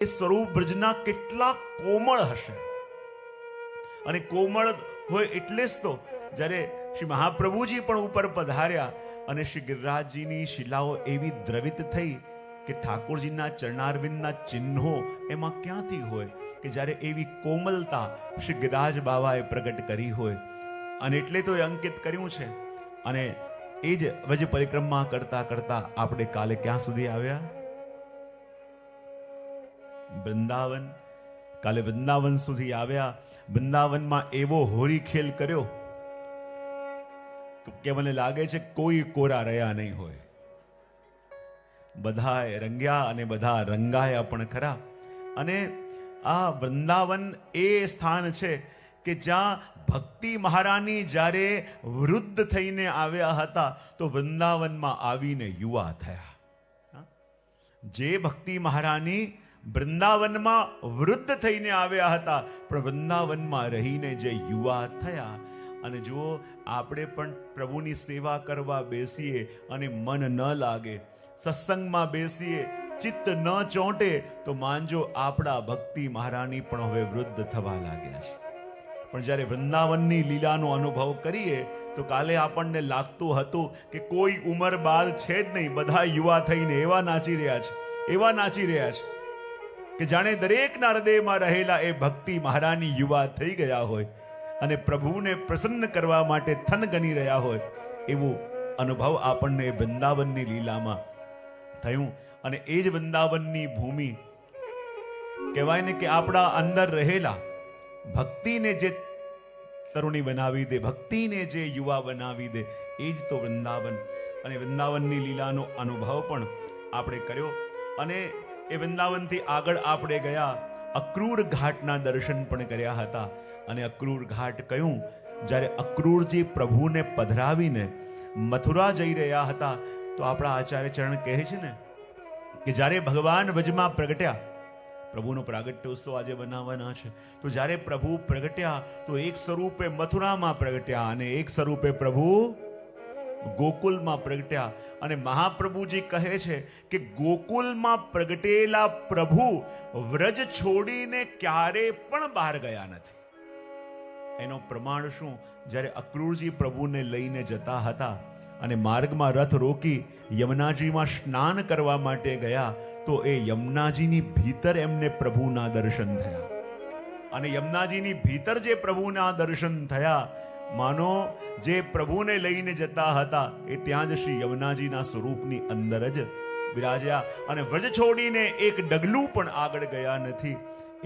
એ સ્વરૂપ બ્રજના કેટલા કોમળ હશે. અને કોમળ હોય એટલે જ તો જ્યારે શ્રી મહાપ્રભુજી પણ ઉપર પધાર્યા અને શ્રી ગિરિરાજજીની શિલાઓ એવી દ્રવિત થઈ કે ઠાકોરજીના ચરણારવિંદના ચિહ્નો એમાં ક્યાંથી હોય કે જ્યારે એવી કોમલતા શ્રી ગિરિરાજ બાવાએ પ્રગટ કરી હોય. અને એટલે તો એ અંકિત કર્યું છે. અને એ જ વ્રજ પરિક્રમા કરતા કરતા આપણે કાલે ક્યાં સુધી આવ્યા? વૃંદાવન. કાલે વૃંદાવન સુધી આવ્યા. વૃંદાવનમાં એવો હોરી ખેલ કર્યો કે મને લાગે છે કોઈ કોરા રહ્યા નહીં હોય. બધાએ રંગ્યા અને બધા રંગાયા પણ ખરા. અને આ વૃંદાવન એ સ્થાન છે કે જ્યાં ભક્તિ મહારાની જ્યારે વૃદ્ધ થઈને આવ્યા હતા તો વૃંદાવનમાં આવીને યુવા થયા. જે ભક્તિ મહારાની વૃંદાવનમાં વૃદ્ધ થઈને આવ્યા હતા પણ વૃંદાવનમાં રહીને જે યુવા થયા. અને જુઓ, આપણે પણ પ્રભુની સેવા કરવા બેસીએ અને મન ન લાગે, સત્સંગમાં બેસીએ ચિત્ત ન ચોંટે તો માનજો આપણા ભક્તિ મહારાની પણ હવે વૃદ્ધ થવા લાગ્યા છે. પણ જ્યારે વૃંદાવનની લીલાનો અનુભવ કરીએ તો કાલે આપણને લાગતું હતું કે કોઈ ઉંમર બાદ છે જ નહીં, બધા યુવા થઈને એવા નાચી રહ્યા છે, એવા નાચી રહ્યા છે કે જાણે દરેકના હૃદયમાં રહેલા એ ભક્તિ મહારાની યુવા થઈ ગયા હોય અને પ્રભુને પ્રસન્ન કરવા માટે થન ગણી રહ્યા હોય. એવો અનુભવ આપણને વૃંદાવનની લીલામાં થયું. અને એ જ વૃંદાવનની ભૂમિ કહેવાય ને કે આપણા અંદર રહેલા ભક્તિને જે તરુણી બનાવી દે, ભક્તિને જે યુવા બનાવી દે, એ જ તો વૃંદાવન. અને વૃંદાવનની લીલાનો અનુભવ પણ આપણે કર્યો. અને એ વૃંદાવનથી આગળ આપણે ગયા, અક્રૂર ઘાટના દર્શન પણ કર્યા હતા. અને અક્રૂર ઘાટ કયું? જ્યારે અક્રૂરજી પ્રભુને પધરાવીને મથુરા જઈ રહ્યા હતા તો આપણા આચાર્ય ચરણ કહે છે ને કે જ્યારે ભગવાન વજમાં પ્રગટ્યા, પ્રભુનો પ્રાગટ્યોત્સવ આજે બનાવવાના છે, તો જ્યારે પ્રભુ પ્રગટ્યા તો એક સ્વરૂપે મથુરામાં પ્રગટ્યા અને એક સ્વરૂપે પ્રભુ ગોકુલમાં પ્રગટ્યા. અને મહાપ્રભુજી કહે છે કે ગોકુલમાં પ્રગટેલા પ્રભુ વ્રજ છોડીને ક્યારે પણ બહાર ગયા નથી. એનો પ્રમાણ શું? જ્યારે અક્રૂરજી પ્રભુને લઈને જતા હતા અને માર્ગમાં રથ રોકી યમુનાજીમાં સ્નાન કરવા માટે ગયા તો એ યમુનાજીની ભીતર એમને પ્રભુના દર્શન થયા. અને યમુનાજીની ભીતર જે પ્રભુના દર્શન થયા, માનો જે પ્રભુને લઈને જતા હતા એ ત્યાં જ શ્રી યમુનાજીના સ્વરૂપની અંદર જ બિરાજ્યા. અને વ્રજ છોડીને એક ડગલું પણ આગળ ગયા નથી.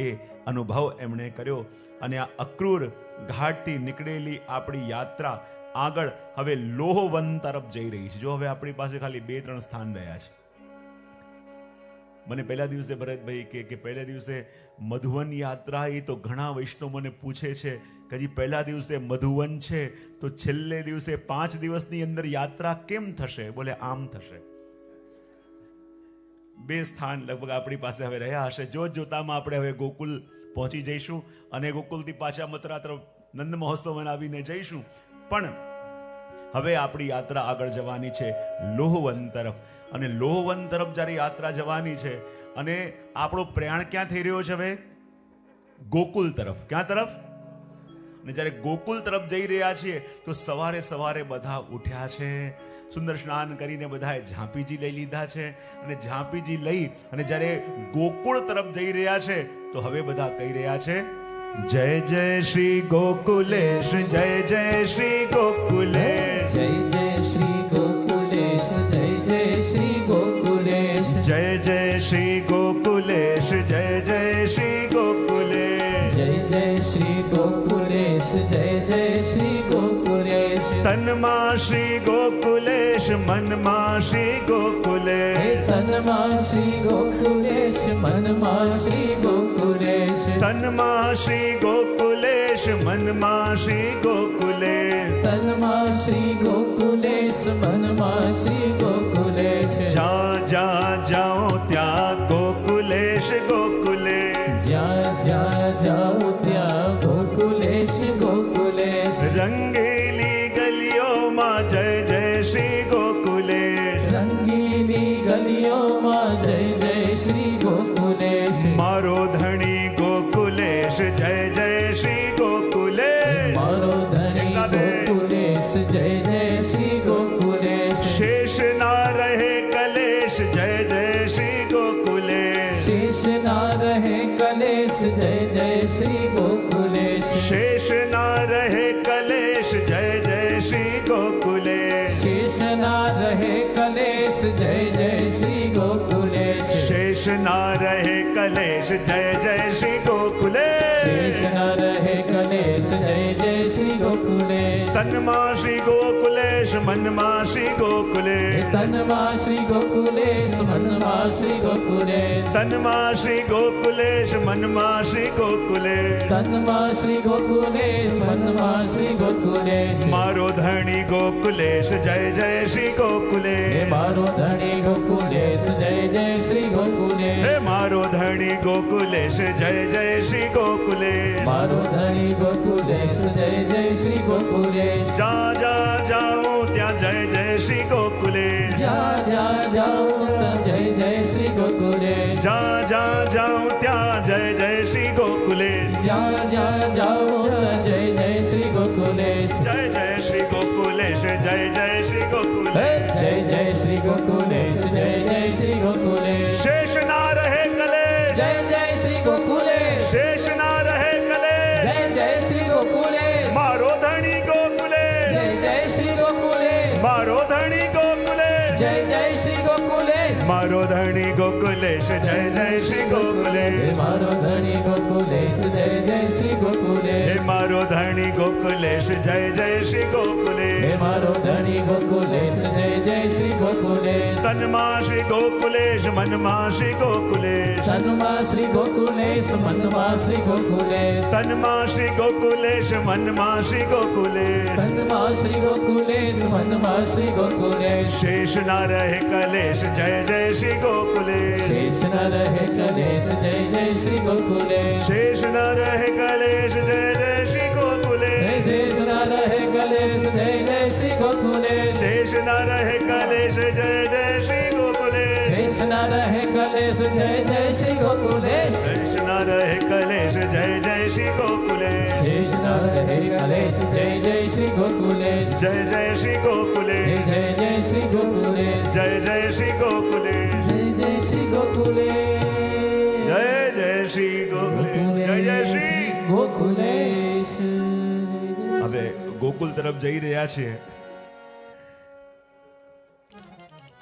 એ અનુભવ એમણે કર્યો. અને આ અક્રૂર ઘાટથી નીકળેલી આપણી યાત્રા આગળ હવે લોહવન તરફ જઈ રહી છે. જો હવે આપણી પાસે ખાલી 2-3 સ્થાન રહ્યા છે. મને પહેલા દિવસે ભરતભાઈ કે પહેલા દિવસે મધુવન યાત્રા, એ તો ઘણા વૈષ્ણવ મને પૂછે છે કે હજી પહેલા દિવસે મધુવન છે તો છેલ્લે દિવસે 5 દિવસની અંદર યાત્રા કેમ થશે? બોલે આમ થશે. 2 સ્થાન લગભગ આપણી પાસે હવે રહ્યા હશે. જોતામાં આપણે હવે ગોકુલ પહોંચી જઈશું અને ગોકુલથી પાછા મથુરા તરફ નંદ મહોત્સવ મનાવીને જઈશું. પણ હવે આપણી યાત્રા આગળ જવાની છે લોહવન તરફ. અને લોહવન તરફ જ્યારે યાત્રા જવાની છે અને આપણો પ્રયાણ ક્યાં થઈ રહ્યો છે? હવે ગોકુલ તરફ. ક્યાં તરફ? અને જ્યારે ગોકુલ તરફ જઈ રહ્યા છીએ તો સવારે સવારે બધા ઉઠ્યા છે, સુંદર સ્નાન કરીને બધાએ ઝાંપીજી લઈ લીધા છે. અને ઝાંપીજી લઈ અને જ્યારે ગોકુળ તરફ જઈ રહ્યા છે તો હવે બધા કહી રહ્યા છે, જય જય શ્રી ગોકુલેશ, જય જય શ્રી ગોકુલેશ, જય જય શ્રી ગોકુલેશ, જય જય શ્રી ગોકુલેશ, જય જય શ્રી ગોકુલેશ, જય જય શ્રી ગોકુલેશ, જય જય શ્રી ગોકુલેશ, જય જય શ્રી ગોકુલેશ. તનમાં શ્રી ગોકુલેશ, મનમાં શ્રી ગોકુલેશ, તનમાં શ્રી ગોકુલેશ, મનમાં શ્રી ગોકુલેશ, તનમાં શ્રી ગોકુલેશ, મનમાં શ્રી ગોકુલેશ, તનમાં શ્રી ગોકુલેશ, મનમાં શ્રી ગોકુલેશ. જ્યાં જ્યાં જાઓ ત્યાં ગોકુલેશ ગોકુલેશ, જ્યાં જ્યાં જાઓ ત્યાં ગોકુલેશ ગોકુલેશ. રંગેલી ગલીઓમાં જય જય શ્રી ગોકુલેશ, રંગીલી ગલીઓમાં જય જય શ્રી ગોકુલેશ. મારો ધણી ગોકુલેશ જય જય શ્રી ગોકુલેશ. મારો ધણી ગોકુલેશ જય જય શ્રી ગોકુલેશ. શેષ ના રહે કલેશ જય જય શ્રી ગોકુલેશ. શેષ ના રહે કલેશ જય જય શ્રી ગોકુલેશ. શેષ ના રહે કલેશ જય જય શ્રી ગોકુલેશ. શેષ ના રહે કલેશ જય જય શ્રી ગોકુલેશ. શેષ ના રહે કલેશ જય જય શ્રી ગોકુલેશ. શેષ ના રહે કલેશ જય જય શ્રી ગોકુલેશ. તનમાં શ્રી ગોકુલેશ મનમાં શ્રી ગોકુલેશ. તનમાં શ્રી ગોકુલેશ મનમાં શ્રી ગોકુલેશ. તનમાં શ્રી ગોકુલેશ મનમાં શ્રી ગોકુલેશ. તનમાં શ્રી ગોકુલેશ મનમાં શ્રી ગોકુલેશ. મારો ધણી ગોકુલેશ જય જય શ્રી હે ગોકુલેશ. મારો ધણી ગોકુલેશ જય જય શ્રી ગોકુલેશ. હે મારો ધણી ગોકુલેશ જય જય શ્રી ગોકુલેશ. મારો ધણી ગોકુલેશ જય જય શ્રી ગોકુલેશ. જા જા જાઉં ત્યાં જય જય શ્રી ગોકુલેશ. જા જા જાઉં જય જય શ્રી ગોકુલેશ. જા જા જાઉં ત્યાં જય જય શ્રી ગોકુલેશ. જા જા જાઉં જય જય શ્રી ગોકુલેશ. જય જય શ્રી ગોકુલેશ જય જય શ્રી ગોકુલેશ. જય જય શ્રી ગોકુલેશ જય જય શ્રી ગોકુલેશ. શેષ ના રહે કલેશ. જય જય શ્રી ગોકુલેશ. શેષ ના રહે કલેશ. જય જય શ્રી ગોકુલેશ. મારો ધણી ગોકુલેશ. જય જય શ્રી ગોકુલેશ. મારો ધણી ગોકુલેશ. જય જય શ્રી ગોકુલેશ. મારો ધણી ગોકુલેશ જય જય શ્રી ગોકુલેશ. મારો ધણી ગોકુલેશ જય જય શ્રી ગોકુલેશ. હે મારો ધણી ગોકુલેશ જય જય શ્રી હે ગોકુલેશ. મારો ધણી ગોકુલેશ જય જય શ્રી ગોકુલેશ. તનમાં શ્રી ગોકુલેશ મનમાં શ્રી ગોકુલેશ. તનમાં શ્રી ગોકુલેશ મનમાં શ્રી ગોકુલેશ. તનમાં શ્રી ગોકુલેશ મનમાં શ્રી ગોકુલેશ. તનમાં શ્રી ગોકુલેશ મનમાં શ્રી ગોકુલેશ. શેષ ના રહે કલેશ જય જય શ્રી ગોકુલેશ. શેષ ન રહે કલેશ જય જય શ્રી ગોકુલેશ. શેષ ના રહે કલેશ જય જય શ્રી ગોકુલેશ. શેષ ન રહે કલેશ જય જય શ્રી ગોકુલેશ. શેષ ના રહે કલેશ જય જય શ્રી ગોકુલેશ. શેષ ન રહે કલેશ જય જય શ્રી ગોકુલેશ. શેષ ના રહે કલેશ જય જય શ્રી ગોકુલેશ. શેષ ન રહે કલેશ જય જય શ્રી ગોકુલેશ. જય જય શ્રી ગોકુલેશ. જય જય શ્રી ગોકુલેશ. જય જય શ્રી ગોકુલેશ. જય જય શ્રી ગોકુલેશ. જય જય શ્રી ગોકુલેશ. જય જય શ્રી. ગોકુલેશ. હવે ગોકુલ તરફ જઈ રહ્યા છીએ.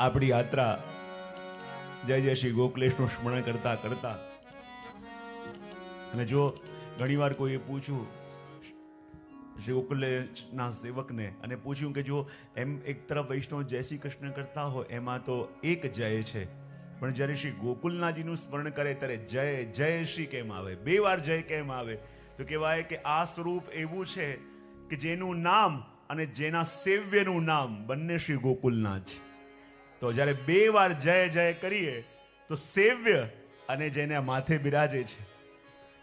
આપણી યાત્રા જય જય શ્રી ગોકુલેશનું સ્મરણ કરતા કરતા, અને જો ઘણીવાર કોઈએ પૂછ્યું શ્રી ગોકુલેશના સેવકને અને પૂછ્યું કે જો એમ એક તરફ વૈષ્ણવ જય શ્રી કૃષ્ણ કરતા હોય એમાં તો એક જય છે, પણ જ્યારે શ્રી ગોકુલનાથજીનું સ્મરણ કરે ત્યારે જય જય શ્રી કેમ આવે, બે વાર જય કેમ આવે? તો કહેવાય કે આ સ્વરૂપ એવું છે કે જેનું નામ અને જેના સેવ્યનું નામ બંને શ્રી ગોકુલનાથ છે. તો જ્યારે બે વાર જય જય કરીએ તો સેવ્ય અને જેને માથે બિરાજે છે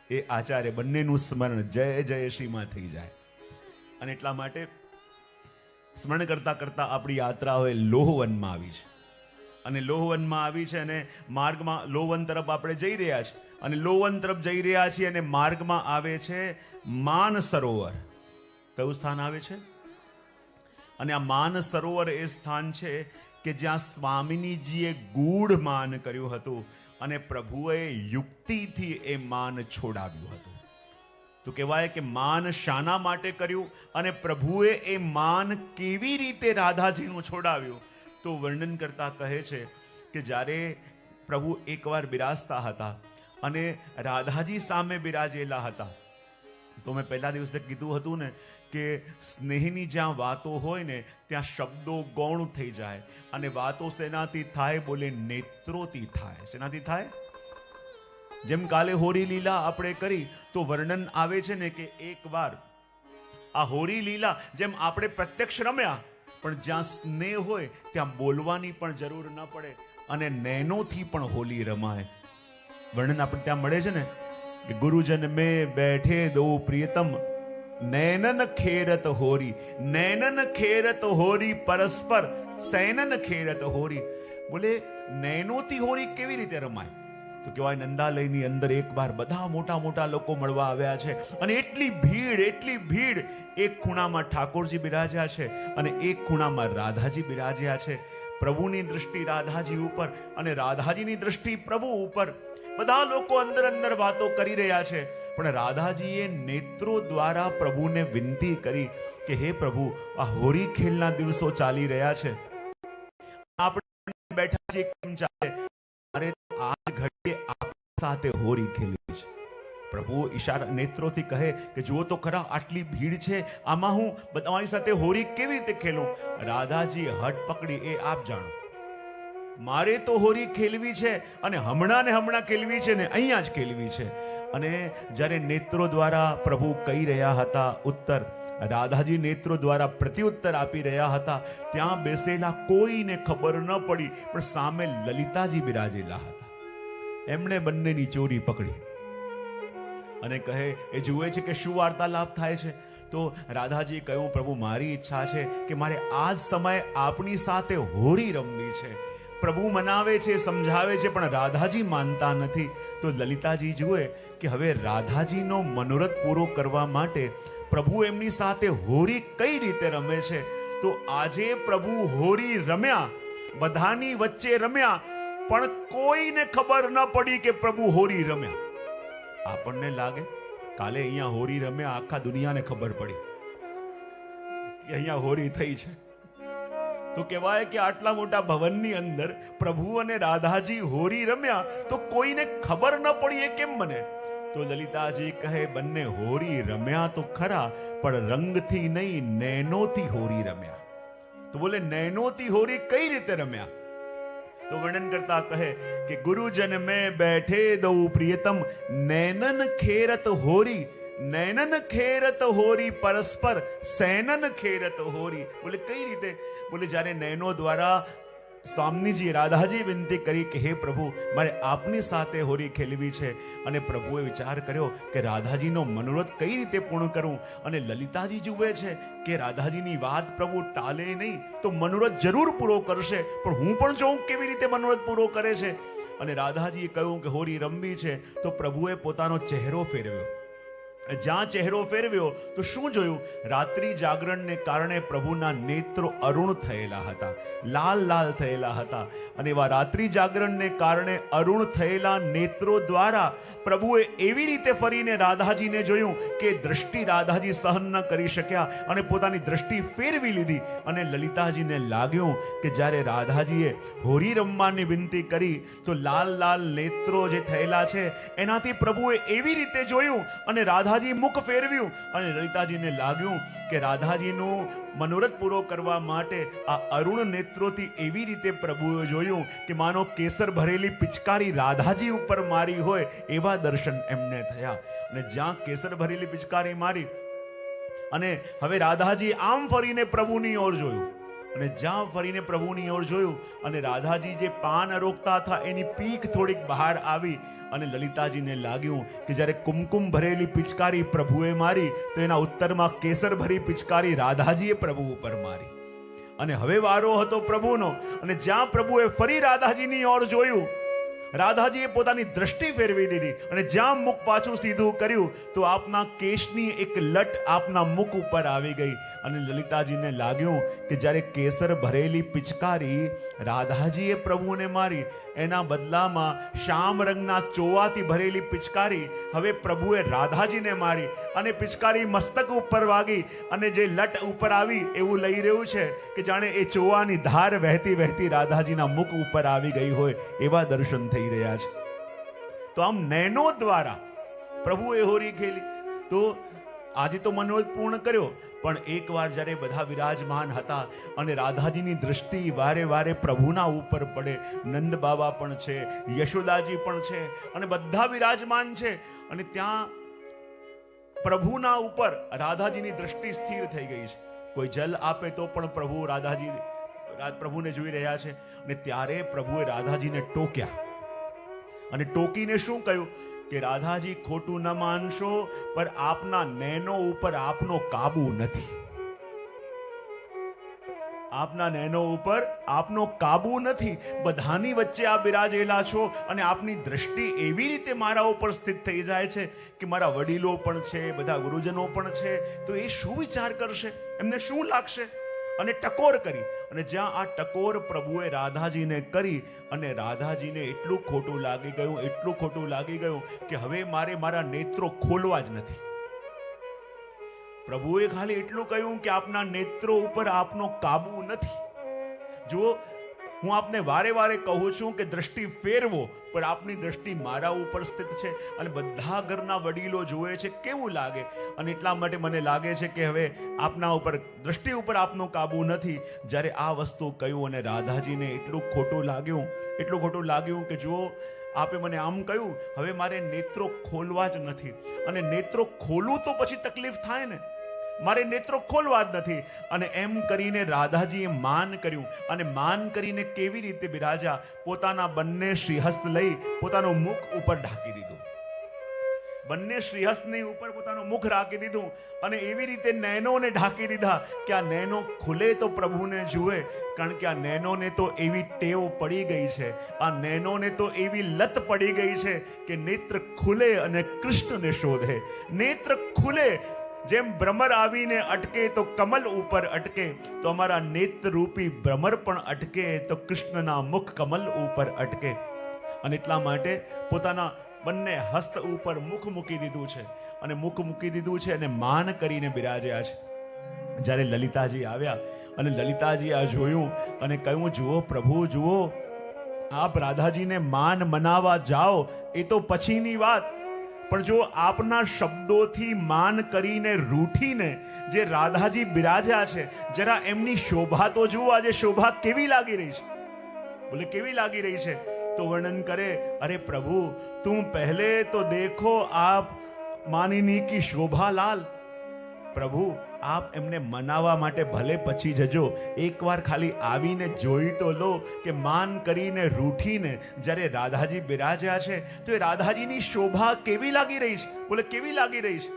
એ આચાર્ય બંનેનું સ્મરણ જય જય શ્રીમાં થઈ જાય. અને એટલા માટે સ્મરણ કરતા કરતા આપણી યાત્રા હવે લોહવનમાં આવી છે. અને લોહવનમાં આવી છે અને માર્ગમાં લોહવન તરફ આપણે જઈ રહ્યા છીએ. અને લોહવન તરફ જઈ રહ્યા છીએ અને માર્ગમાં આવે છે માન સરોવર. કયું સ્થાન આવે છે? અને આ માન સરોવર એ સ્થાન છે કે જ્યાં સ્વામિનીજીએ ગૂઢ માન કર્યું હતું અને પ્રભુએ યુક્તિથી એ માન છોડાવ્યું હતું. તો કહેવાય કે માન શાના માટે કર્યું અને પ્રભુએ એ માન કેવી રીતે રાધાજીનું છોડાવ્યું? તો વર્ણન કરતા કહે છે કે જ્યારે પ્રભુ એકવાર બિરાજતા હતા અને રાધાજી સામે બિરાજેલા હતા, તો મેં પહેલા દિવસે કીધું હતું ને કે સ્નેહની જ્યાં વાતો હોય ને ત્યાં શબ્દો ગૌણ થઈ જાય. અને વાતો શેનાથી થાય? બોલે નેત્રોથી થાય. શેનાથી થાય? જેમ કાલે હોરી લીલા આપણે કરી તો વર્ણન આવે છે ને કે એકવાર આ હોરી લીલા જેમ આપણે પ્રત્યક્ષ રમ્યા, પણ જ્યાં સ્નેહ હોય ત્યાં બોલવાની પણ જરૂર ન પડે અને નૈનોથી પણ હોલી રમાય. વર્ણન આપણે ત્યાં મળે છે ને કે ગુરુજન મેં બેઠે દો પ્રિયતમ નૈનન ખેરત હોરી, નૈનન ખેરત હોરી પરસ્પર સૈનન ખેરત હોરી. બોલે નૈનોથી હોરી કેવી રીતે રમાય? તો કહેવાય નંદાલયની અંદર એક વાર બધા મોટા મોટા લોકો મળવા આવ્યા છે અને એટલી ભીડ, એક ખૂણામાં ઠાકોરજી બિરાજ્યા છે અને એક ખૂણામાં રાધાજી બિરાજ્યા છે. પ્રભુની દૃષ્ટિ રાધાજી ઉપર અને રાધાજીની દૃષ્ટિ પ્રભુ ઉપર. બધા લોકો અંદર વાતો કરી રહ્યા છે, પણ રાધાજીએ નેત્રો દ્વારા પ્રભુને વિનંતી કરી કે હે પ્રભુ, આ હોરી ખેલના દિવસો ચાલી રહ્યા છે, આપણે બેઠા છીએ કેમ ચાલે? અરે આ ઘડીએ આપણી સાથે હોરી ખેલવી છે. પ્રભુ ઈશારા નેત્રોથી કહે કે જુઓ તો ખરા, આટલી ભીડ છે, આમાં હું તમારી સાથે હોરી કેવી રીતે ખેલું? રાધાજી હઠ પકડી, એ આપ જાણો, મારે તો હોરી ખેલવી છે અને હમણાં ને હમણાં ખેલવી છે ને અહીંયા જ ખેલવી છે. અને જ્યારે નેત્રો દ્વારા પ્રભુ કહી રહ્યા હતા ઉત્તર, રાધાજી નેત્રો દ્વારા પ્રત્યુત્તર આપી રહ્યા હતા, ત્યાં બેસેલા કોઈને ખબર ન પડી, પણ સામે લલિતાજી બિરાજેલા હતા. એમણે બંનેની ચોરી પકડી અને કહે, એ જુએ છે કે શું વાર્તાલાપ થાય છે. તો રાધાજી કહ્યું, પ્રભુ મારી ઈચ્છા છે કે મારે આ જ સમયે આપની સાથે હોરી રમવી છે. પ્રભુ મનાવે છે, સમજાવે છે, પણ રાધાજી માનતા નથી. તો લલિતાજી જુએ કે હવે રાધાજીનો મનોરથ પૂરો કરવા માટે પ્રભુ એમની સાથે હોરી કઈ રીતે રમે છે. તો આજે પ્રભુ હોરી રમ્યા, બધાની વચ્ચે રમ્યા, પણ કોઈને ખબર ન પડી કે પ્રભુ હોરી રમ્યા. આપણને લાગે કાલે અહીંયા હોરી રમ્યા, આખા દુનિયાને ખબર પડી કે અહીંયા હોરી થઈ છે, તો કહેવાય કે આટલા મોટા ભવનની અંદર પ્રભુ અને રાધાજી હોરી રમ્યા તો કોઈને ખબર ન પડી, એ કેમ બને? તો લલિતાજી કહે, બંને હોરી રમ્યા તો ખરા, પણ રંગથી નહીં, નૈનોથી હોરી રમ્યા. તો બોલે નૈનોથી હોરી કઈ રીતે રમ્યા? તો વર્ણન કરતા કહે કે ગુરુજન મેં બેઠે દઉ પ્રિયતમ, નૈનન ખેરત હોરી, નૈનન ખેરત હોરી પરસ્પર, સૈનન ખેરત હોરી. બોલે કઈ રીતે? બોલે જ્યારે નૈનો દ્વારા સ્વામીજી રાધાજી વિનંતી કરી કે હે પ્રભુ, મારે આપની સાથે હોરી ખેલવી છે. અને પ્રભુએ વિચાર કર્યો કે રાધાજીનો મનોરથ કઈ રીતે પૂર્ણ કરું. અને લલિતાજી જુએ છે કે રાધાજીની વાત પ્રભુ ટાલે નહીં, તો મનોરથ જરૂર પૂરો કરશે, પણ હું પણ જોઉં કેવી રીતે મનોરથ પૂરો કરે છે. અને રાધાજીએ કહ્યું કે હોરી રમવી છે. તો પ્રભુએ પોતાનો ચહેરો ફેરવ્યો. જ્યાં ચહેરો ફેરવ્યો તો શું જોયું? રાત્રિ જાગરણને કારણે પ્રભુના નેત્રો અરુણ થયેલા હતા, લાલ લાલ થયેલા હતા. અને એવા રાત્રિ જાગરણને કારણે અરુણ થયેલા નેત્રો દ્વારા પ્રભુએ એવી રીતે ફરીને રાધાજીને જોયું કે દ્રષ્ટિ રાધાજી સહન ન કરી શક્યા અને પોતાની દ્રષ્ટિ ફેરવી લીધી. અને લલિતાજીને લાગ્યું કે જ્યારે રાધાજીએ હોરી રમવાની વિનંતી કરી તો લાલ લાલ નેત્રો જે થયેલા છે એનાથી પ્રભુએ એવી રીતે જોયું અને રાધાજી મુખ ફેરવ્યું. અને લલિતાજીને લાગ્યું કે રાધાજીનું મનોરથ પૂરો કરવા માટે આ અરુણ નેત્રોથી એવી રીતે પ્રભુએ જોયું કે માનો કેસર ભરેલી પિચકારી રાધાજી ઉપર મારી હોય એવા દર્શન એમને થયા. અને જ્યાં કેસર ભરેલી પિચકારી મારી અને હવે રાધાજી આમ ફરીને પ્રભુની ઓર જોયું, અને જ્યાં ફરીને પ્રભુની ઓર જોયું અને રાધાજી જે પાન અરોગતા હતા એની પીઠ થોડીક બહાર આવી. અને લલિતાજીને લાગ્યું કે જ્યારે કુમકુમ ભરેલી પિચકારી પ્રભુએ મારી તો એના ઉત્તરમાં કેસર ભરી પિચકારી રાધાજીએ પ્રભુ ઉપર મારી. અને હવે વારો હતો પ્રભુનો. અને જ્યાં પ્રભુએ ફરી રાધાજીની ઓર જોયું, રાધાજીએ પોતાની દ્રષ્ટિ ફેરવી દીધી અને જ્યાં મુખ પાછું સીધું કર્યું તો આપના કેશની એક લટ આપના મુખ ઉપર આવી ગઈ. અને લલિતાજીને લાગ્યું કે જ્યારે કેસર ભરેલી પિચકારી રાધાજીએ પ્રભુને મારી, એના બદલામાં શ્યામ રંગના ચોવાથી ભરેલી પિચકારી હવે પ્રભુએ રાધાજીને મારી. અને પિચકારી મસ્તક ઉપર વાગી અને જે લટ ઉપર આવી એવું લઈ રહ્યું છે કે જાણે એ ચોવાની ધાર વહેતી વહેતી રાધાજીના મુખ ઉપર આવી ગઈ હોય એવા દર્શન થઈ રહ્યા છે. તો આમ નૈનો દ્વારા પ્રભુએ હોરી ખેલી. તો આજે તો મનોરથ પૂર્ણ કર્યો, પણ એકવાર જ્યારે બધા વિરાજમાન હતા અને રાધાજીની દૃષ્ટિ વારે વારે પ્રભુના ઉપર પડે, નંદ બાબા પણ છે, યશોદાજી પણ છે અને બધા વિરાજમાન છે. અને ત્યાં પ્રભુના ઉપર રાધાજીની દૃષ્ટિ સ્થિર થઈ ગઈ છે. કોઈ જલ આપે તો પણ પ્રભુ પ્રભુને જોઈ રહ્યા છે. અને ત્યારે પ્રભુએ રાધાજીને ટોક્યા અને ટોકીને શું કહ્યું કે રાધાજી ખોટું ન માનશો, પણ આપના નૈનો ઉપર આપનો કાબુ નથી. આપના નયનો ઉપર આપનો કાબુ નથી. બધાની વચ્ચે આપ બિરાજેલા છો અને આપની દ્રષ્ટિ એવી રીતે મારા ઉપર સ્થિત થઈ જાય છે કે મારા વડીલો પણ છે, બધા ગુરુજનો પણ છે, તો એ શું વિચાર કરશે, એમને શું લાગશે? અને ટકોર કરી, અને જ્યાં આ ટકોર પ્રભુએ રાધાજીને કરી, અને રાધાજીને એટલું ખોટું લાગી ગયું, એટલું ખોટું લાગી ગયું કે હવે મારે મારા નેત્રો ખોલવા જ નથી. પ્રભુએ ખાલી એટલું કહ્યું કે આપના નેત્રો ઉપર આપનો કાબુ નથી. જુઓ, હું આપને વારે વારે કહું છું કે દ્રષ્ટિ ફેરવો, પણ આપની દ્રષ્ટિ મારા ઉપર સ્થિત છે અને બધા ઘરના વડીલો જુએ છે, કેવું લાગે? અને એટલા માટે મને લાગે છે કે હવે આપના ઉપર દ્રષ્ટિ ઉપર આપનો કાબુ નથી. જ્યારે આ વસ્તુ કહ્યું અને રાધાજીને એટલું ખોટું લાગ્યું કે જુઓ, આપે મને આમ કહ્યું, હવે મારે નેત્રો ખોલવા જ નથી. અને નેત્રો ખોલું તો પછી તકલીફ થાય ને, મારે નેત્રો ખોલવા જ નથી. અને એમ કરીને રાધાજીએ માન કર્યું, અને માન કરીને કેવી રીતે બિરાજ્યા? પોતાના બંને શ્રીહસ્ત લઈ પોતાનું મુખ ઉપર ઢાંકી દીધું. બંને શ્રીહસ્તની ઉપર પોતાનું મુખ રાખી દીધું, અને એવી રીતે નયનોને ઢાંકી દીધા કે આ નયનો ખુલે તો પ્રભુને જુએ. કારણ કે આ નયનોને તો એવી ટેવ પડી ગઈ છે, આ નયનોને તો એવી લત પડી ગઈ છે કે નેત્ર ખુલે અને કૃષ્ણને શોધે. નેત્ર ખુલે, જેમ ભ્રમર આવીને અટકે તો કમલ ઉપર અટકે, તો અમારા નેત્રરૂપી ભ્રમર પણ અટકે તો કૃષ્ણના મુખ કમલ ઉપર અટકે. અને એટલા માટે પોતાના બંને હસ્ત ઉપર મુખ મૂકી દીધું છે, અને મુખ મૂકી દીધું છે અને માન કરીને બિરાજ્યા છે. જ્યારે લલિતાજી આવ્યા અને લલિતાજી આ જોયું અને કહ્યું, જુઓ પ્રભુ, જુઓ, આપ રાધાજીને માન મનાવવા જાઓ એ તો પછીની વાત, પણ જો આપના શબ્દોથી માન કરીને રૂઠીને જે રાધાજી બિરાજ્યા છે, જરા એમની શોભા તો જુઓ. આજે શોભા કેવી લાગી રહી છે? બોલે કેવી લાગી રહી છે? તો વર્ણન કરે, અરે પ્રભુ, તું પહેલે તો દેખો આપ માનિની કી શોભા લાલ. પ્રભુ, આપ એમને મનાવવા માટે ભલે પછી જજો, એકવાર ખાલી આવીને જોઈ તો લો કે માન કરીને રૂઠીને જ્યારે રાધાજી બિરાજ્યા છે તો એ રાધાજીની શોભા કેવી લાગી રહી છે? બોલે કેવી લાગી રહી છે?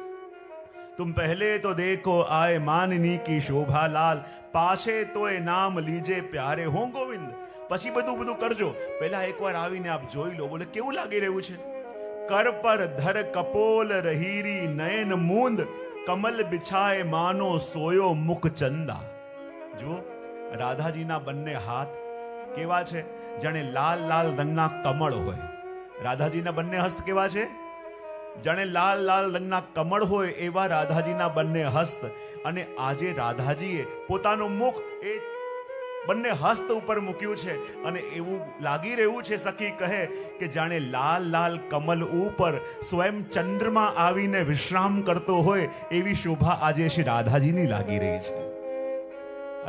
તુમ પહેલે તો દેખો આય માનની કી શોભા લાલ, પાછે તો એ નામ લીજે પ્યારે હો ગોવિંદ. પછી બધું કરજો, પહેલા એકવાર આવીને આપ જોઈ લો. બોલે કેવું લાગી રહ્યું છે? કર પર ધર કપોલ રહીરી નયન મૂંદ, કમલ બિછાય માનો સોયો મુખ ચંદા. જુઓ, રાધાજીના બંને હાથ કેવા છે? જાણે લાલ લાલ રંગના કમળ હોય. રાધાજીના બંને હસ્ત કેવા છે? જાણે લાલ લાલ રંગના કમળ હોય એવા રાધાજીના બંને હસ્ત. અને આજે રાધાજીએ પોતાનું મુખ એ બંને હસ્ત ઉપર મૂક્યું છે, અને એવું લાગી રહ્યું છે, સખી કહે કે જાણે લાલ લાલ કમલ ઉપર સ્વયં ચંદ્રમા આવીને વિશ્રામ કરતો હોય એવી શોભા આજે શ્રી રાધાજીની લાગી રહી છે.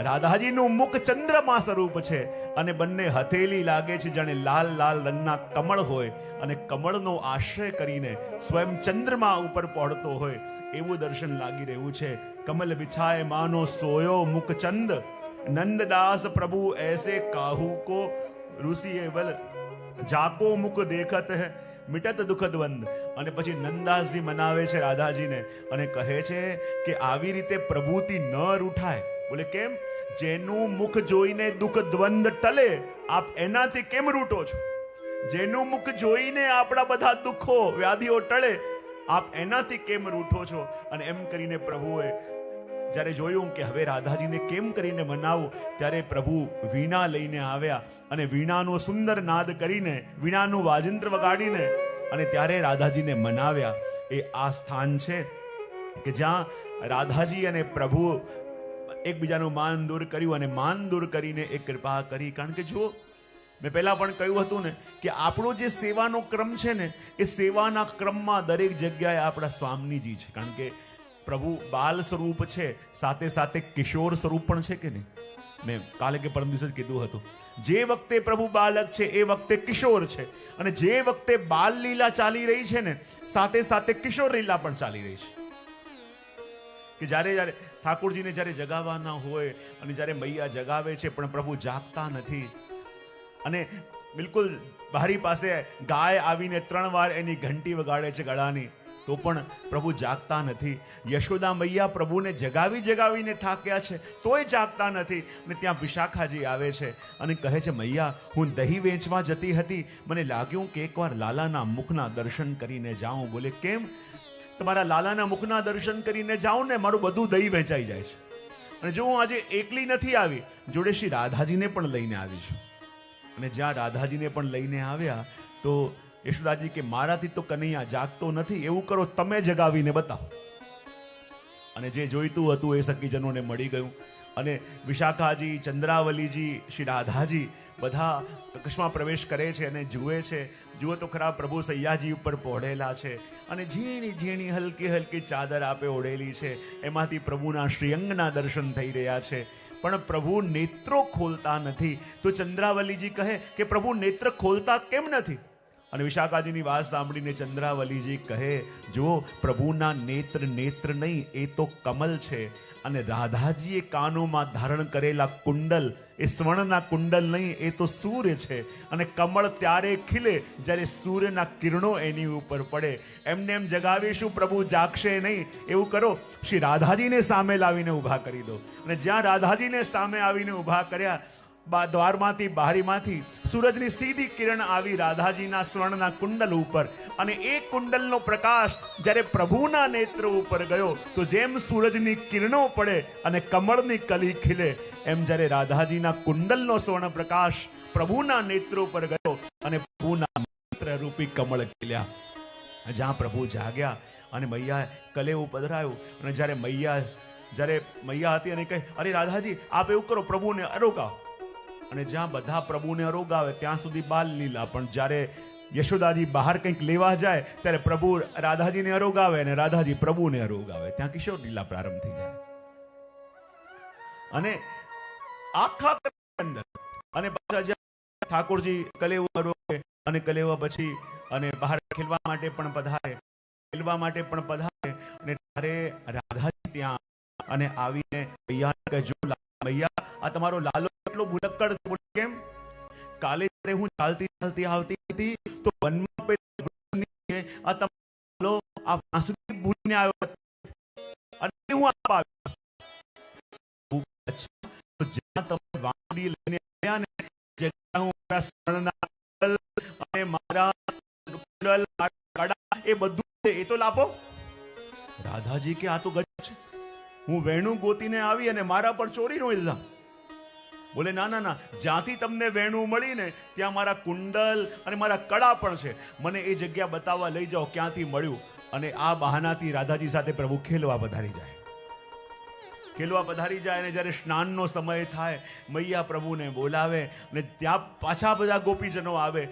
રાધાજીનું મુખ ચંદ્રમા સ્વરૂપ છે, અને બંને હથેલી લાગે છે જાણે લાલ લાલ રંગના કમળ હોય, અને કમળનો આશ્રય કરીને સ્વયં ચંદ્રમા ઉપર પહોંચતો હોય એવું દર્શન લાગી રહ્યું છે. કમલ બિછાય માનો સોયો મુખ ચંદ, नंददास प्रभु ऐसे काहू को रुसिए बल, जाको मुख देखत है मिटत दुख द्वंद. અને પછી નંદદાસજી મનાવે છે રાધાજીને અને કહે છે કે આવી રીતે પ્રભુથી ન રૂઠાય. બોલે કેમ? જેનું મુખ જોઈને દુઃખ દ્વંદ ટલે, આપ એનાથી કેમ રૂઠો છો? જેનું મુખ જોઈને આપણા બધા દુઃખો વ્યાધિઓ ટળે, આપ એનાથી કેમ રૂઠો છો? અને એમ કરીને પ્રભુએ જ્યારે જોયું કે હવે રાધાજીને કેમ કરીને મનાવું, ત્યારે પ્રભુ વીણા લઈને આવ્યા અને વીણાનો સુંદર નાદ કરીને, વીણાનું વાજિંત્ર વગાડીને અને ત્યારે રાધાજીને મનાવ્યા. એ આ સ્થાન છે કે જ્યાં રાધાજી અને પ્રભુ એકબીજાનું માન દૂર કર્યું, અને માન દૂર કરીને એ કૃપા કરી. કારણ કે જો મેં પહેલા પણ કહ્યું હતું ને કે આપણો જે સેવાનો ક્રમ છે ને, એ સેવાના ક્રમમાં દરેક જગ્યાએ આપણા સ્વામીજી છે. કારણ કે પ્રભુ બાલ સ્વરૂપ છે, સાથે સાથે કિશોર સ્વરૂપ પણ છે કે નહીં? મેં કાલે કે પરમ દિવસે જ કીધું હતું, જે વખતે પ્રભુ બાલક છે એ વખતે કિશોર છે, અને જે વખતે બાલ લીલા ચાલી રહી છે ને, સાથે સાથે કિશોર લીલા પણ ચાલી રહી છે. કે જ્યારે ઠાકોરજીને જ્યારે જગાવવાના હોય અને જ્યારે મૈયા જગાવે છે પણ પ્રભુ જાગતા નથી, અને બિલકુલ બારી પાસે ગાય આવીને 3 વાર એની ઘંટી વગાડે છે ગળાની, તો પણ પ્રભુ જાગતા નથી. યશોદા મૈયા પ્રભુને જગાવીને થાક્યા છે તોય જાગતા નથી. અને ત્યાં વિશાખાજી આવે છે અને કહે છે, મૈયા, હું દહીં વેચવા જતી હતી, મને લાગ્યું કે એકવાર લાલાના મુખના દર્શન કરીને જાઉં. બોલે, કેમ? તમારા લાલાના મુખના દર્શન કરીને જાઉં ને મારું બધું દહીં વેચાઈ જાય છે. અને જો હું આજે એકલી નથી આવી, જોડે શ્રી રાધાજીને પણ લઈને આવી છું. અને જ્યાં રાધાજીને પણ લઈને આવ્યા તો યશોદાજી કે, મારાથી તો કનૈયા જાગતો નથી, એવું કરો તમે જગાવીને બતાવો. અને જે જોઈતું હતું એ સખીજનોને મળી ગયું. અને વિશાખાજી, ચંદ્રાવલીજી, શ્રી રાધાજી બધા કક્ષમાં પ્રવેશ કરે છે અને જુએ છે. જુઓ તો ખરા, પ્રભુ સૈયાજી ઉપર પહોળેલા છે અને ઝીણી ઝીણી હલકી હલકી ચાદર આપે ઓઢેલી છે. એમાંથી પ્રભુના શ્રીઅંગના દર્શન થઈ રહ્યા છે. પણ પ્રભુ નેત્રો ખોલતા નથી. તો ચંદ્રાવલીજી કહે કે પ્રભુ નેત્ર ખોલતા કેમ નથી? અને વિશાખાજીની વાત સાંભળીને ચંદ્રાવલીજી કહે, જો પ્રભુના નેત્ર નહીં, એ તો કમલ છે. અને રાધાજીએ કાનોમાં ધારણ કરેલા કુંડલ, એ સ્વર્ણના કુંડલ નહીં, એ તો સૂર્ય છે. અને કમળ ત્યારે ખીલે જ્યારે સૂર્યના કિરણો એની ઉપર પડે. એમને એમ જગાવીશું, પ્રભુ જાગશે નહીં. એવું કરો, શ્રી રાધાજીને સામે લાવીને ઊભા કરી દો. અને જ્યાં રાધાજીને સામે આવીને ઊભા કર્યા, દ્વારમાંથી બારીમાંથી સૂરજની સીધી કિરણ આવી રાધાજીના સ્વર્ણના કુંડલ ઉપર. અને એ કુંડલનો પ્રકાશ જ્યારે પ્રભુના નેત્ર ઉપર ગયો તો જેમ સૂરજની કિરણો પડે અને કમળની કલી ખીલે, એમ જ્યારે રાધાજીના કુંડલનો સ્વર્ણ પ્રકાશ પ્રભુના નેત્ર ઉપર ગયો અને પ્રભુના નેત્ર રૂપી કમળ ખીલ્યા. જ્યાં પ્રભુ જાગ્યા અને મૈયાએ કલેવું પધરાયું. અને જ્યારે મૈયા હતી અને કહે, અરે રાધાજી, આપ એવું કરો, પ્રભુને અરોગાવો. અને જ્યાં બધા પ્રભુને અરોગાવે ત્યાં સુધી બાલ લીલા. પણ જ્યારે યશોદાજી બહાર કંઈક લેવા જાય ત્યારે પ્રભુ રાધાજીને અરોગાવે અને રાધાજી પ્રભુને અરોગાવે. ત્યાં કિશોર લીલા પ્રારંભ થઈ જાય. અને આખા અંદર અને પાછા ઠાકોરજી કલેવું અરોગે અને કલેવા પછી અને બહાર ખેલવા માટે પણ પધારે. અને ત્યારે રાધાજી ત્યાં અને આવીને મૈયાને કહે, જો મૈયા, આ તમારો લાલો એટલો ભૂલક્કડ છે. કેમ? કાલે જ્યારે હું ચાલતી આવતી હતી તો વનમાં આ તમારો આ વાંસળી ભૂલીને આવ્યો અને હું આવ્યો. તો જ્યાં તમે વાંસળી લઈને આવ્યા ને, જગ્યા હું મારા સ્વર્ણના અને મારા કુંડલ, કડા, એ બધું એ તો લાપો. રાધાજી કે, આ તો ગજબ છે. હું વેણું ગોતીને આવી અને મારા પર ચોરીનો ઇલ્ઝામ. બોલે, ના, જ્યાંથી તમને વેણું મળીને ત્યાં મારા કુંડલ અને મારા કડા પણ છે. મને એ જગ્યા બતાવવા લઈ જાઓ, ક્યાંથી મળ્યું. અને આ બહાનાથી રાધાજી સાથે પ્રભુ ખેલવા પધારી જાય. અને જ્યારે સ્નાનનો સમય થાય, મૈયા પ્રભુને બોલાવે અને ત્યાં પાછા બધા ગોપીજનો આવે.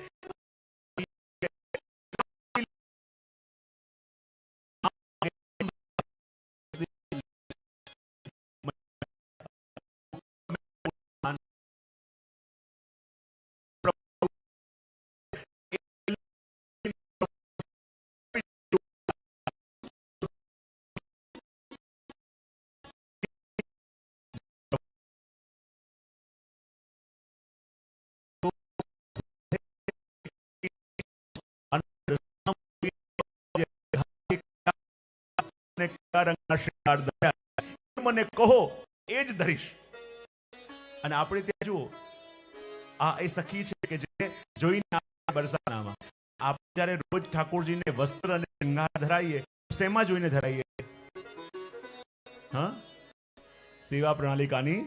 મને કહો, એ જ ધરીશ. અને આપણે ત્યાં જુઓ, આ એ સખી છે કે જે જોઈને બરસાનામાં આપણે જ્યારે રોજ ઠાકોરજીને વસ્ત્ર અને શૃંગાર ધરાઈએ, શેમાં જોઈને ધરાઈએ? સેવા પ્રણાલિકાની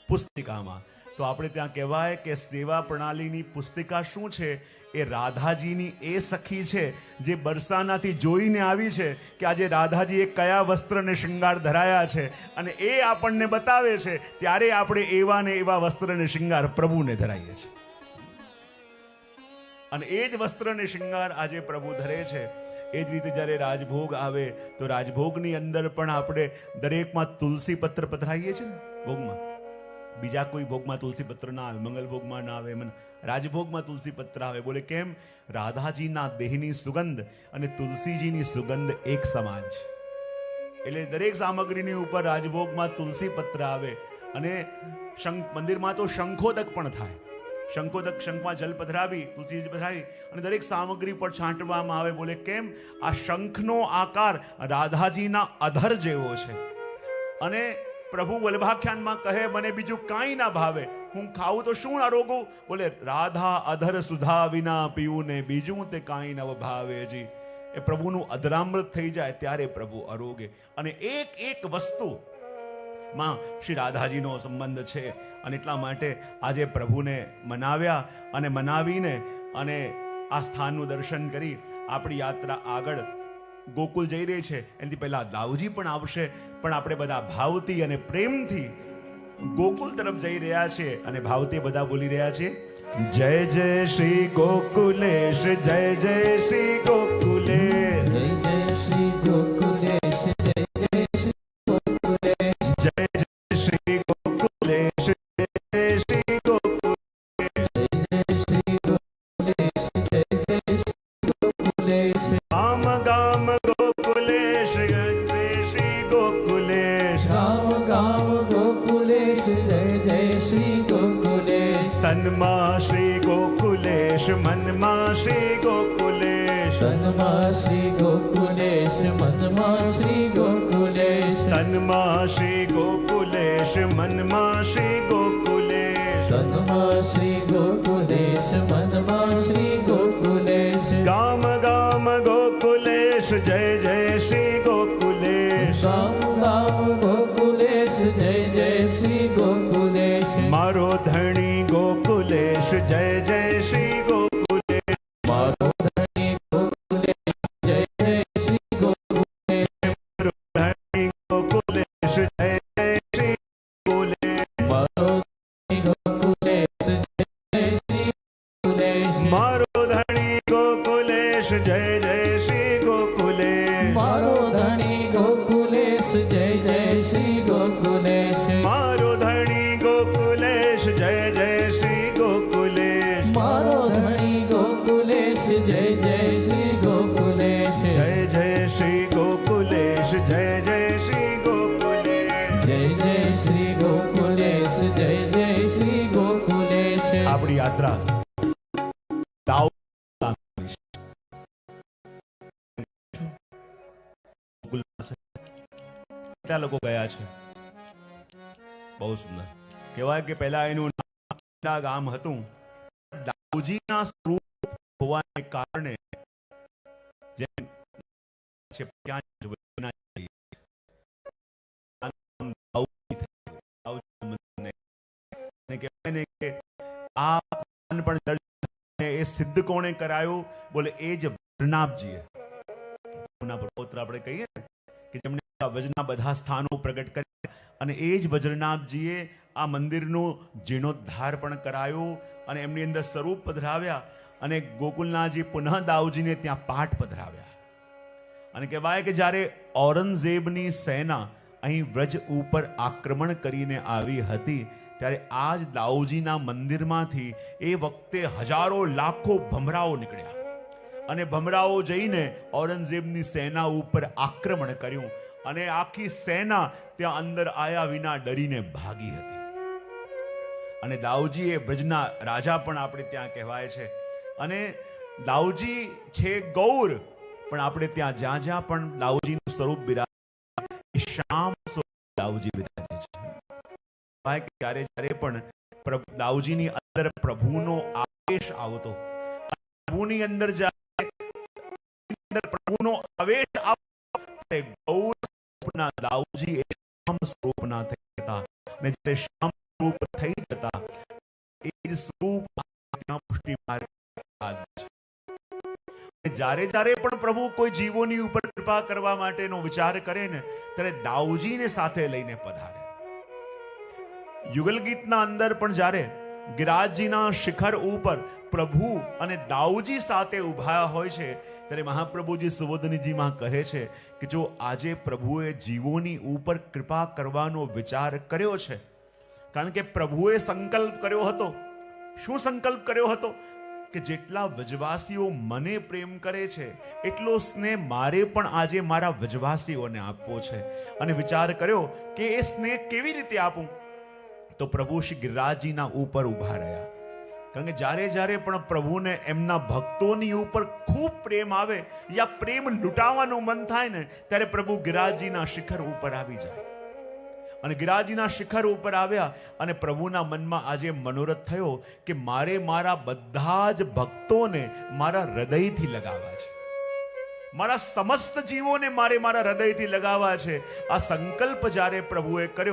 પુસ્તિકામાં. તો આપણે ત્યાં કહેવાય કે સેવા પ્રણાલીની પુસ્તિકા શું છે? એ રાધાજીની એ સખી છે જે બરસાનાથી જોઈને આવી છે કે આજે રાધાજીએ કયા વસ્ત્ર અને શૃંગાર ધરાયા છે, અને એ આપણને બતાવે છે. ત્યારે આપણે એવા ને એવા વસ્ત્ર અને શૃંગાર પ્રભુને ધરાઈએ છીએ. અને એ જ વસ્ત્ર અને શૃંગાર આજે પ્રભુ ધરે છે. એ જ રીતે જ્યારે રાજભોગ આવે તો રાજભોગની અંદર પણ આપણે દરેકમાં તુલસી પત્ર પધરાઈએ છીએ ને ભોગમાં. બીજા કોઈ ભોગમાં તુલસી પત્ર ના આવે, મંગલ ભોગમાં ના આવે, રાજભોગમાં તુલસી પત્ર આવે. બોલે કેમ? રાધાજીના દેહની સુગંધ અને તુલસીજીની સુગંધ એક સમાન છે. એટલે દરેક સામગ્રીની ઉપર રાજભોગમાં તુલસી પત્ર આવે. અને મંદિરમાં તો શંખોદક પણ થાય. શંખોદક શંખમાં જલ પધરાવી, તુલસી પધરાવી અને દરેક સામગ્રી પર છાંટવામાં આવે. બોલે કેમ? આ શંખનો આકાર રાધાજીના અધર જેવો છે. અને પ્રભુ વલ્લભાખ્યાનમાં કહે મને બીજું કાંઈ ના ભાવે, હું ખાવું તો શું આરોગું? બોલે રાધા અધર સુધા વિના પીવું ને બીજું તે કાંઈ નવ ભાવેજી. એ પ્રભુનું અધરામૃત થઈ જાય ત્યારે પ્રભુ આરોગે. અને એક એક વસ્તુ માં શ્રી રાધાજીનો સંબંધ છે. અને એટલા માટે આજે પ્રભુને મનાવ્યા અને મનાવીને અને આ સ્થાનનું દર્શન કરી આપણી યાત્રા આગળ ગોકુલ જઈ રહી છે. એનાથી પહેલા દાઉજી પણ આવશે, પણ આપણે બધા ભાવથી અને પ્રેમથી ગોકુલ તરફ જઈ રહ્યા છે અને ભાવથી બધા બોલી રહ્યા છે, જય જય શ્રી ગોકુલેશ, જય જય શ્રી ગોકુલેશ, જય જય શ્રી ગોકુલેશ, જય જય શ્રી ગોકુલેશ, જય જય શ્રી ગોકુલેશ, જય શ્રી ગોકુલેશ, જય જય શ્રી ગોકુલેશ, જય જય શ્રી ગોકુલેશ, ગામ ગામ ગોકુલેશ, જય શ્રી ગોકુલેશ, ગામ ગામ ગોકુલેશ, જય જય શ્રી ગોકુલેશ, તનમાં શ્રી ગોકુલેશ, મનમાં શ્રી ગોકુલેશ, તનમાં શ્રી ગોકુલેશ, મનમાં શ્રી ગોકુલેશ, તનમાં શ્રી ગોકુલેશ, મનમાં શ્રી ગોકુલેશ, તનમાં શ્રી ગોકુલેશ, મનમાં શ્રી ગોકુલેશ, ગામ ગામ ગોકુલેશ, જય જય શ્રી ગોકુલેશ, ગામ ગામ ગોકુલેશ, જય જય શ્રી ગોકુલેશ, મારો ધણી ગોકુલેશ, જય જય શ્રી ગોકુલેશ, મારો ધણી ગોકુલેશ, જય જય શ્રી ગોકુલેશ, મારો ધણી ગોકુલેશ, જય જય શ્રી ગોકુલેશ, મારો ધણી ગોકુલેશ, જય જય શ્રી ગોકુલેશ, મારો ધણી ગોકુલેશ, જય જય શ્રી ગોકુલેશ, મારો ધણી ગોકુલેશ, જય જય શ્રી ગોકુલેશ, મારો ધણી ગોકુલેશ, જય જય શ્રી ગોકુલેશ, મારો ધણી ગોકુલેશ, જય જય શ્રી ગોકુલેશ, જય જય શ્રી ગોકુલેશ, જય જય શ્રી ગોકુલેશ. જય જય શ્રી ગોકુલેશ, જય જય શ્રી ગોકુલેશ. આપણી યાત્રા દાઉદ ગામની છે. ગોકુલ પાસે કેટલા લોકો ગયા છે? બહુ સુંદર. કહેવાય કે પહેલા એનું નામ ગામ હતું. દાઉજીના સ્વરૂપ હોવાને કારણે જેમ છે ત્યાં જ વચના જઈએ. આ નામ દાઉદી થયું. દાઉદના મંદિરને. અને કહેવાય ને કે આ પણ દર્શન એ સિદ્ધ કોણે કરાયું? બોલે એ જ વજનાભજીએ. એના પૌત્ર આપણે કહીએ ને કે જેમણે વજના બધા સ્થાનો પ્રગટ કર્યા અને એ જ વજ્રનાભજીએ આ મંદિરનું જીર્ણોદ્ધાર પણ કરાયું અને એમની અંદર સ્વરૂપ પધરાવ્યા અને ગોકુલનાથજી પુનઃ દાઉજીને ત્યાં પાઠ પધરાવ્યા. અને કહેવાય કે જ્યારે ઔરંગઝેબની સેના અહીં વ્રજ ઉપર આક્રમણ કરીને આવી હતી ત્યારે આ જ દાઉજીના મંદિરમાંથી એ વખતે હજારો લાખો ભમરાઓ નીકળ્યા અને ભમરાઓ જઈને ઔરંગઝેબની સેના ઉપર આક્રમણ કર્યું અને આખી સેના ત્યાં અંદર આયા વિના ડરીને ભાગી હતી. અને દાઉજી એ બ્રજના રાજા પણ આપણે ત્યાં કહેવાય છે. અને દાઉજી છે ગૌર, પણ આપણે ત્યાં જ્યાં જ્યાં પણ દાઉજીનું સ્વરૂપ બિરાજે શ્યામ સ્વરૂપ દાઉજી બિરાજે છે. ત્યારે જ્યારે પણ દાઉજીની અંદર પ્રભુનો આવેશ આવતો, પ્રભુની અંદર પ્રભુનો આવેશ આવતો, ગૌર સ્વરૂપના દાઉજી એ શ્યામ સ્વરૂપના થઈ જતા અને જ્યારે શ્યામ સ્વરૂપ થઈ જતા એ જ સ્વરૂપ ત્યાં પુષ્ટિ માર્ગ છે. જ્યારે જ્યારે પણ પ્રભુ કોઈ જીવોની ઉપર કૃપા કરવા માટેનો વિચાર કરે ને ત્યારે દાઉજીને સાથે લઈને પધારે. યુગલ ગીતના અંદર પણ જ્યારે ગિરાજજીના શિખર ઉપર પ્રભુ અને દાઉજી સાથે ઉભા હોય છે ત્યારે મહાપ્રભુજી સુબોધનીજીમાં કહે છે કે જો આજે પ્રભુએ જીવોની ઉપર કૃપા કરવાનો વિચાર કર્યો છે, કારણ કે પ્રભુએ સંકલ્પ કર્યો હતો. શું સંકલ્પ કર્યો હતો? કે જેટલા વ્રજવાસીઓ મને પ્રેમ કરે છે એટલો સ્નેહ મારે પણ આજે મારા વ્રજવાસીઓને આપવો છે. અને વિચાર કર્યો કે એ સ્નેહ કેવી રીતે આપું? તો પ્રભુ શ્રી ગિરિરાજજીના ઉપર ઉભા રહ્યા કારણ કે જ્યારે જ્યારે પણ પ્રભુને એમના ભક્તોની ઉપર ખૂબ પ્રેમ આવે યા પ્રેમ લૂંટાવાનું મન થાય ને, ત્યારે પ્રભુ ગિરિરાજજીના શિખર ઉપર આવી જાય. અને ગિરિરાજજીના શિખર ઉપર આવ્યા અને પ્રભુના મનમાં આજે મનોરથ થયો કે મારે મારા બધા જ ભક્તોને મારા હૃદયથી લગાવવા છે, મારા સમસ્ત જીવોને મારે મારા હૃદયથી લગાવવા છે. આ સંકલ્પ જ્યારે પ્રભુએ કર્યો